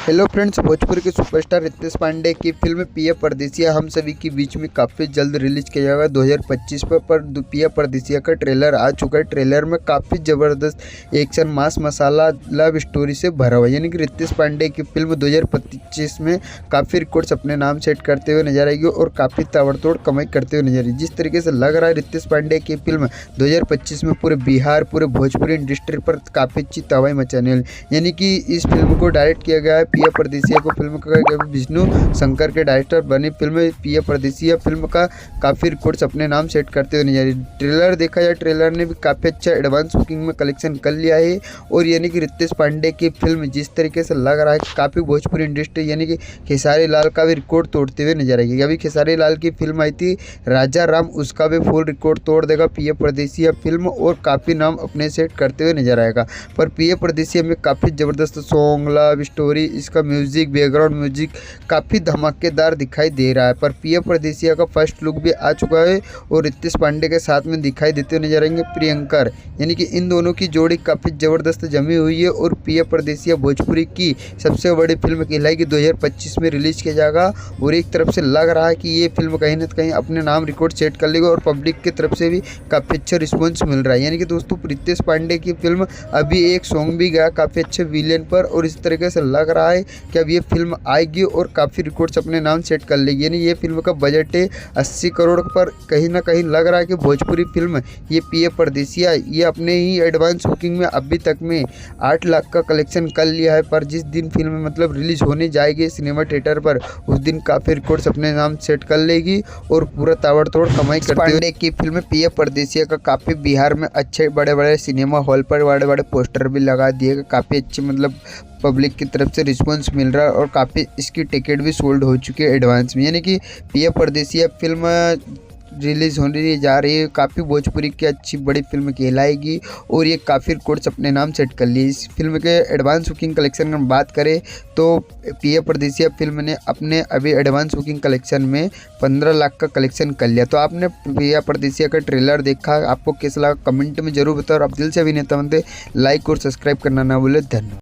Hello friends, Bhojpuri के superstar Ritesh Pandey की film पिया परदेसिया हम सभी के बीच में काफ़ी जल्द रिलीज किया जाएगा 2025 पर पिया परदेसिया का ट्रेलर आ चुका है। ट्रेलर में काफ़ी ज़बरदस्त एक्शन मास मसाला लव स्टोरी से भरा हुआ है। यानी कि रितेश पांडे की फिल्म 2025 में काफ़ी रिकॉर्ड्स अपने नाम सेट करते हुए नजर आएगी और काफ़ी ताबड़तोड़ कमाई करते हुए नजर आएगी। जिस तरीके से लग रहा है रितेश पांडे की फिल्म 2025 में पूरे बिहार पूरे भोजपुरी इंडस्ट्री पर काफ़ी अच्छी तबाही मचाने वाली। यानी कि इस फिल्म को डायरेक्ट किया गया है पिया परदेसिया को फिल्म का विष्णु शंकर के डायरेक्टर बनी फिल्म पिया परदेसिया फिल्म का काफ़ी रिकॉर्ड्स अपने नाम सेट करते हुए नजर। ट्रेलर देखा जाए, ट्रेलर ने भी काफ़ी अच्छा एडवांस बुकिंग में कलेक्शन कर लिया है। और यानी कि रितेश पांडे की फिल्म जिस तरीके से लग रहा है काफ़ी भोजपुरी इंडस्ट्री यानी कि खेसारी लाल का भी रिकॉर्ड तोड़ते हुए नजर आएगी। अभी खेसारी लाल की फिल्म आई थी राजा राम, उसका भी फुल रिकॉर्ड तोड़ देगा पिया परदेसिया फिल्म और काफ़ी नाम अपने सेट करते हुए नजर आएगा। पर पिया परदेसिया में काफ़ी ज़बरदस्त सॉन्ग लव स्टोरी, इसका म्यूजिक बैकग्राउंड म्यूजिक काफ़ी धमाकेदार दिखाई दे रहा है। पर पिया परदेसिया का फर्स्ट लुक भी आ चुका है और रितेश पांडे के साथ में दिखाई देते हुए नजर आएंगे प्रियंकर। यानी कि इन दोनों की जोड़ी काफ़ी ज़बरदस्त जमी हुई है और पिया परदेसिया भोजपुरी की सबसे बड़ी फिल्म कहलाएगी 2025 में रिलीज किया जाएगा। और एक तरफ से लग रहा है कि ये फिल्म कहीं ना कहीं अपने नाम रिकॉर्ड सेट कर लेगी और पब्लिक की तरफ से भी काफ़ी अच्छा रिस्पॉन्स मिल रहा है। यानी कि दोस्तों रितेश पांडे की फिल्म अभी एक सॉन्ग भी गया काफ़ी अच्छे विलेन पर और इस तरीके से लग रहा है कि अब ये फिल्म आएगी और काफ़ी रिकॉर्ड्स अपने नाम सेट कर लेगी। यानी ये फिल्म का बजट है 80 करोड़ पर। कहीं ना कहीं लग रहा है कि भोजपुरी फिल्म ये पिया परदेसिया ये अपने ही एडवांस बुकिंग में अभी तक में 8 लाख का कलेक्शन कर लिया है। पर जिस दिन फिल्म मतलब रिलीज होने जाएगी सिनेमा थिएटर पर उस दिन काफ़ी रिकॉर्ड्स अपने नाम सेट कर लेगी और पूरा ताबड़तोड़ कमाई करते हुए की फिल्म पिया परदेसिया का काफ़ी बिहार में अच्छे बड़े बड़े सिनेमा हॉल पर बड़े बड़े पोस्टर भी लगा दिए गए। काफ़ी अच्छे मतलब पब्लिक की तरफ से रिस्पांस मिल रहा है और काफ़ी इसकी टिकट भी सोल्ड हो चुकी है एडवांस में। यानी कि पिया परदेसिया फिल्म रिलीज़ होने जा रही है, काफ़ी भोजपुरी की अच्छी बड़ी फिल्म कहलाएगी और ये काफ़ी रिकॉर्ड्स अपने नाम सेट कर ली। इस फिल्म के एडवांस बुकिंग कलेक्शन की बात करें तो पिया परदेसिया फिल्म ने अपने अभी एडवांस बुकिंग कलेक्शन में 15 लाख का कलेक्शन कर लिया। तो आपने पिया परदेसिया का ट्रेलर देखा, आपको कैसा लगा कमेंट में जरूर बताओ और आप दिल से अभिनेता बनते लाइक और सब्सक्राइब करना ना भूलें। धन्यवाद।